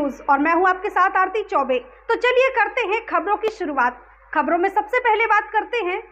News और मैं हूं आपके साथ आरती चौबे। तो चलिए करते हैं खबरों की शुरुआत। खबरों में सबसे पहले बात करते हैं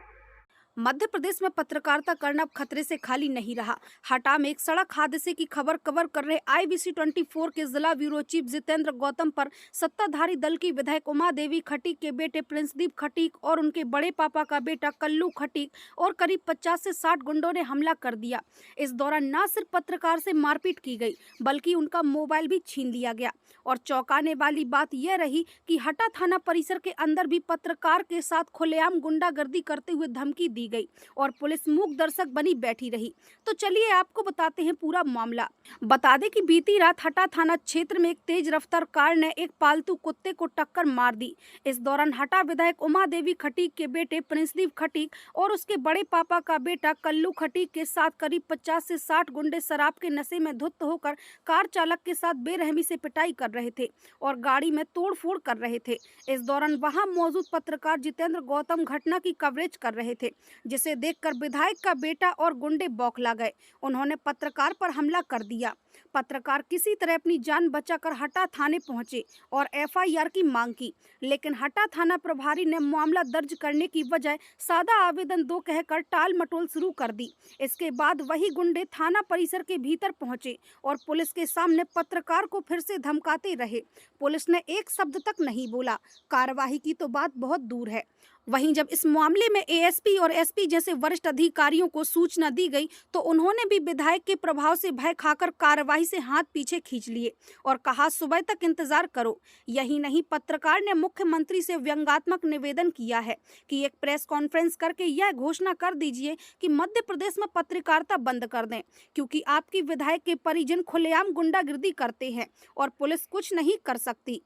मध्य प्रदेश में पत्रकारिता करना अब खतरे से खाली नहीं रहा। हटा में एक सड़क हादसे की खबर कवर कर रहे IBC 24 के जिला ब्यूरो चीफ जितेंद्र गौतम पर सत्ताधारी दल की विधायक उमा देवी खटीक के बेटे प्रिंसदीप खटीक और उनके बड़े पापा का बेटा कल्लू खटीक और करीब 50 से 60 गुंडों ने हमला कर दिया। इस दौरान न सिर्फ पत्रकार से मारपीट की गई बल्कि उनका मोबाइल भी छीन लिया गया। और चौंकाने वाली बात यह रही कि हटा थाना परिसर के अंदर भी पत्रकार के साथ खुलेआम गुंडागर्दी करते हुए धमकी दी गई और पुलिस मूक दर्शक बनी बैठी रही। तो चलिए आपको बताते हैं पूरा मामला। बता दें कि बीती रात हटा थाना क्षेत्र में एक तेज रफ्तार कार ने एक पालतू कुत्ते को टक्कर मार दी। इस दौरान हटा विधायक उमा देवी खटीक के बेटे प्रिंसदीप खटीक और उसके बड़े पापा का बेटा कल्लू खटीक के साथ करीब 50 से 60 गुंडे शराब के नशे में धुत होकर कार चालक के साथ बेरहमी से पिटाई कर रहे थे और गाड़ी में तोड़फोड़ कर रहे थे। इस दौरान वहां मौजूद पत्रकार जितेंद्र गौतम घटना की कवरेज कर रहे थे, जिसे देखकर विधायक का बेटा और गुंडे बौखला गए। उन्होंने पत्रकार पर हमला कर दिया। पत्रकार किसी तरह अपनी जान बचाकर हटा थाने पहुंचे और FIR की मांग की, लेकिन हटा थाना प्रभारी ने मामला दर्ज करने की बजाय सादा आवेदन दो कहकर टाल मटोल शुरू कर दी। इसके बाद वही गुंडे थाना परिसर के भीतर पहुंचे और पुलिस के सामने पत्रकार को फिर से धमकाते रहे। पुलिस ने एक शब्द तक नहीं बोला। कार्रवाई की तो बात बहुत दूर है। वहीं जब इस मामले में ASP और SP जैसे वरिष्ठ अधिकारियों को सूचना दी गई तो उन्होंने भी विधायक के प्रभाव से भय खाकर कार्रवाई से हाथ पीछे खींच लिए और कहा सुबह तक इंतजार करो। यही नहीं, पत्रकार ने मुख्यमंत्री से व्यंग्यात्मक निवेदन किया है कि एक प्रेस कॉन्फ्रेंस करके यह घोषणा कर दीजिए कि मध्य प्रदेश में पत्रकारिता बंद कर दें, क्योंकि आपकी विधायक के परिजन खुलेआम गुंडागिर्दी करते हैं और पुलिस कुछ नहीं कर सकती।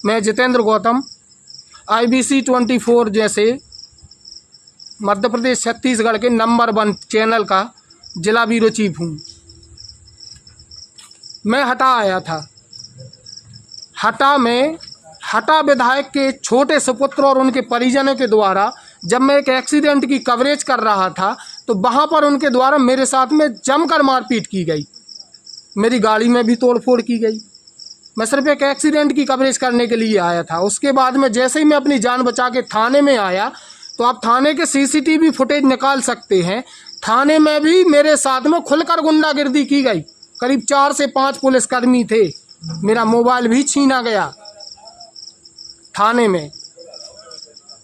मैं जितेंद्र गौतम IBC 24 जैसे मध्य प्रदेश छत्तीसगढ़ के नंबर 1 चैनल का जिला ब्यूरो चीफ हूँ। मैं हटा आया था। हटा में हटा विधायक के छोटे सुपुत्र और उनके परिजनों के द्वारा जब मैं एक एक्सीडेंट की कवरेज कर रहा था तो वहाँ पर उनके द्वारा मेरे साथ में जमकर मारपीट की गई। मेरी गाड़ी में भी तोड़फोड़ की गई। मैं सिर्फ एक एक्सीडेंट की कवरेज करने के लिए आया था। उसके बाद में जैसे ही मैं अपनी जान बचा के थाने में आया तो आप थाने के CCTV फुटेज निकाल सकते हैं। थाने में भी मेरे साथ में खुलकर गुंडागिर्दी की गई। करीब 4 से 5 पुलिसकर्मी थे। मेरा मोबाइल भी छीना गया थाने में।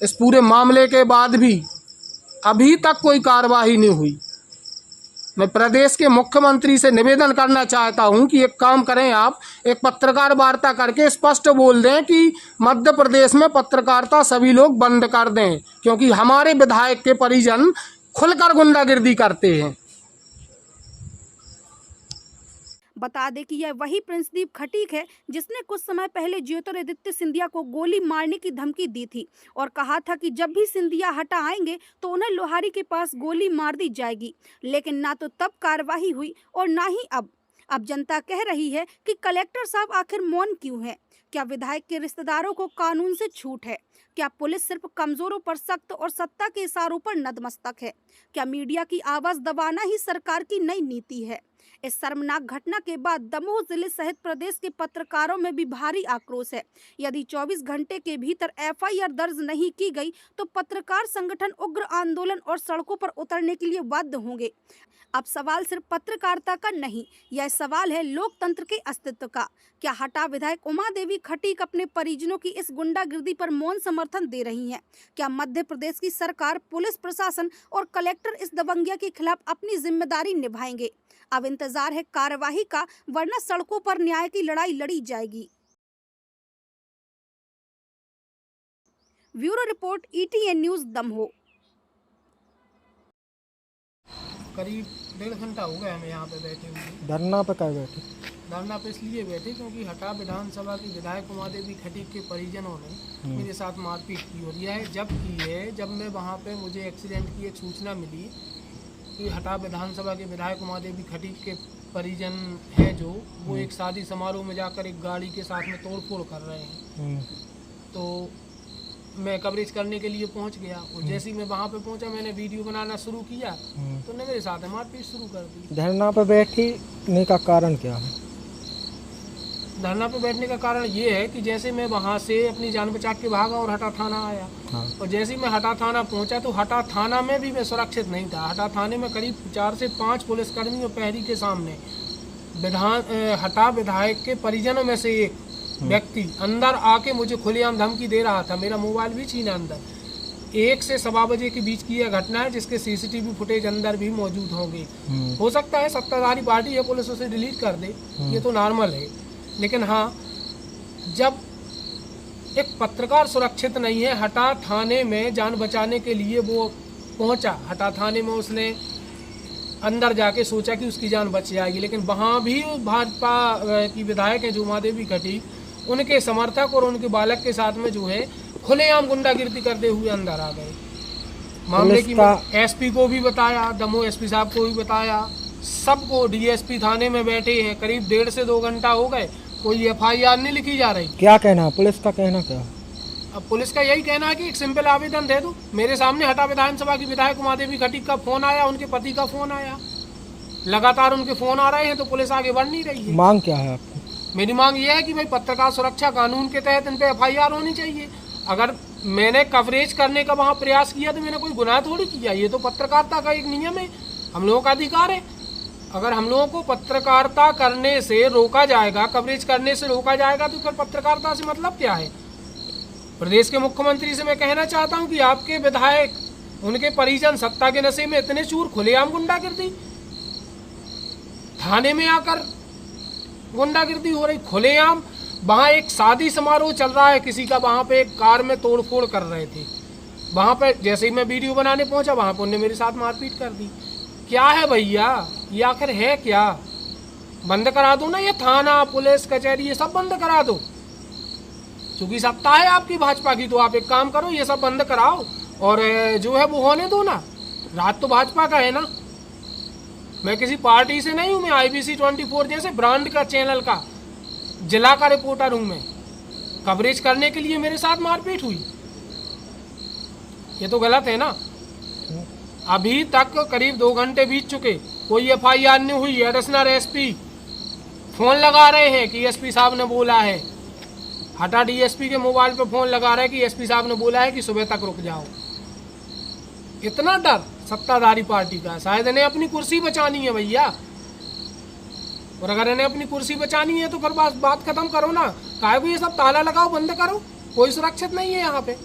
इस पूरे मामले के बाद भी अभी तक कोई कार्रवाई नहीं हुई। मैं प्रदेश के मुख्यमंत्री से निवेदन करना चाहता हूं कि एक काम करें, आप एक पत्रकार वार्ता करके स्पष्ट बोल दें कि मध्य प्रदेश में पत्रकारिता सभी लोग बंद कर दें, क्योंकि हमारे विधायक के परिजन खुलकर गुंडागिर्दी करते हैं। बता दें कि यह वही प्रिंसदीप खटीक है जिसने कुछ समय पहले ज्योतिरादित्य सिंधिया को गोली मारने की धमकी दी थी और कहा था कि जब भी सिंधिया हटा आएंगे तो उन्हें लोहारी के पास गोली मार दी जाएगी। लेकिन ना तो तब कार्रवाई हुई और ना ही अब जनता कह रही है कि कलेक्टर साहब आखिर मौन क्यों है? क्या विधायक के रिश्तेदारों को कानून से छूट है? क्या पुलिस सिर्फ कमजोरों पर सख्त और सत्ता के इशारों पर नतमस्तक है? क्या मीडिया की आवाज दबाना ही सरकार की नई नीति है? इस शर्मनाक घटना के बाद दमोह जिले सहित प्रदेश के पत्रकारों में भी भारी आक्रोश है। यदि 24 घंटे के भीतर FIR दर्ज नहीं की गई तो पत्रकार संगठन उग्र आंदोलन और सड़कों पर उतरने के लिए बाध्य होंगे। अब सवाल सिर्फ पत्रकारिता का नहीं, यह सवाल है लोकतंत्र के अस्तित्व का। क्या हटा विधायक उमा देवी खटीक अपने परिजनों की इस गुंडागिर्दी पर मौन समर्थन दे रही हैं? क्या मध्य प्रदेश की सरकार, पुलिस प्रशासन और कलेक्टर इस दबंगिया के खिलाफ अपनी जिम्मेदारी निभाएंगे? अब इंतजार है कार्यवाही का, वरना सड़कों पर न्याय की लड़ाई लड़ी जाएगी। Bureau report ETN news Damoh. करीब 1.5 घंटा हो गया हमें यहाँ पे बैठे हुए। धरना पे क्या बैठे? धरना पे इसलिए बैठे क्योंकि हटा विधानसभा की विधायक उमा देवी खटीक के परिजनों ने मेरे साथ मारपीट की और यह जब की है जब मैं वहाँ पे मुझे एक्सीडेंट की एक सूचना मिली कि हटा विधानसभा के विधायक उमा देवी खटीक के परिजन हैं जो वो एक शादी समारोह में जाकर एक गाड़ी के साथ में तोड़फोड़ कर रहे हैं। तो मैं कवरेज करने के लिए पहुंच गया और जैसे ही मैं वहां पे पहुंचा मैंने वीडियो बनाना शुरू किया तो ने मेरे साथ मारपीट शुरू कर दी। धरना पे बैठने का कारण क्या है? धरना पे बैठने का कारण ये है कि जैसे मैं वहाँ से अपनी जान बचा के भागा और हटा थाना आया। हाँ। और जैसे ही मैं हटा थाना पहुँचा तो हटा थाना में भी मैं सुरक्षित नहीं था। हटा थाने में करीब 4 से 5 पुलिसकर्मी और प्रहरी के सामने हटा विधायक के परिजनों में से एक व्यक्ति अंदर आके मुझे खुलेआम धमकी दे रहा था। मेरा मोबाइल भी छीना अंदर। 1 से 1:15 बजे के बीच की यह घटना है, जिसके सीसीटीवी फुटेज अंदर भी मौजूद होंगे। हो सकता है सत्ताधारी पार्टी या पुलिस उसे डिलीट कर दे, ये तो नॉर्मल है। लेकिन हाँ, जब एक पत्रकार सुरक्षित नहीं है, हटा थाने में जान बचाने के लिए वो पहुंचा। हटा थाने में उसने अंदर जाके सोचा कि उसकी जान बच जाएगी, लेकिन वहाँ भी भाजपा की विधायक हैं जो उमादेवी खटीक, उनके समर्थक और उनके बालक के साथ में जो है खुलेआम गुंडागिर्दी करते हुए अंदर आ गए। मामले की एसपी को भी बताया, दमोह एसपी साहब को भी बताया, सबको। डीएसपी थाने में बैठे हैं, करीब 1.5 से 2 घंटा हो गए, कोई एफआईआर नहीं लिखी जा रही। क्या कहना पुलिस का, कहना क्या? अब पुलिस का यही कहना है कि एक सिंपल आवेदन दे दो। मेरे सामने हटा विधानसभा की विधायक उमादेवी खटीक का फोन आया, उनके पति का फोन आया, लगातार उनके फोन आ रहे हैं, तो पुलिस आगे बढ़ नहीं रही है। मांग क्या है आपकी? मेरी मांग ये है कि भाई पत्रकार सुरक्षा कानून के तहत इन पे एफआईआर होनी चाहिए। अगर मैंने कवरेज करने का वहाँ प्रयास किया तो मैंने कोई गुनाह थोड़ी किया। ये तो पत्रकारिता का एक नियम है, हम लोगों का अधिकार है। अगर हम लोगों को पत्रकारिता करने से रोका जाएगा, कवरेज करने से रोका जाएगा, तो फिर पत्रकारिता से मतलब क्या है? प्रदेश के मुख्यमंत्री से मैं कहना चाहता हूं कि आपके विधायक, उनके परिजन सत्ता के नशे में इतने चूर, खुलेआम गुंडागिर्दी, थाने में आकर गुंडागिर्दी हो रही खुलेआम। वहाँ एक शादी समारोह चल रहा है किसी का, वहाँ पे एक कार में तोड़फोड़ कर रहे थे। वहाँ पे जैसे ही मैं वीडियो बनाने पहुंचा, वहाँ पे उन्होंने मेरे साथ मारपीट कर दी। क्या है भैया, ये आखिर है क्या? बंद करा दो ना ये थाना, पुलिस, कचहरी, ये सब बंद करा दो। क्योंकि सत्ता है आपकी भाजपा की, तो आप एक काम करो, ये सब बंद कराओ और जो है वो होने दो ना। राज तो भाजपा का है ना। मैं किसी पार्टी से नहीं हूँ, मैं IBC 24 जैसे ब्रांड का चैनल का जिला का रिपोर्टर हूँ। मैं कवरेज करने के लिए मेरे साथ मारपीट हुई, ये तो गलत है ना। अभी तक करीब 2 घंटे बीत चुके, कोई एफआईआर नहीं हुई। एडिशनल एसपी फोन लगा रहे हैं कि एसपी साहब ने बोला है। हटा डीएसपी के मोबाइल पे फोन लगा रहे हैं कि एसपी साहब ने बोला है कि सुबह तक रुक जाओ। इतना डर सत्ताधारी पार्टी का। शायद इन्हें अपनी कुर्सी बचानी है भैया, और अगर इन्हें अपनी कुर्सी बचानी है तो फिर बात खत्म करो ना। काहे को ये सब ताला लगाओ, बंद करो, कोई सुरक्षित नहीं है यहाँ पे।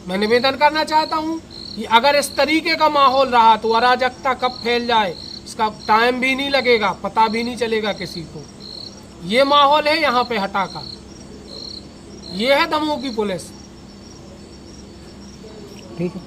मैं निवेदन करना चाहता हूँ कि अगर इस तरीके का माहौल रहा तो अराजकता कब फैल जाए इसका टाइम भी नहीं लगेगा, पता भी नहीं चलेगा किसी को। ये माहौल है यहाँ पे हटा का, ये है दमोह की पुलिस। ठीक है।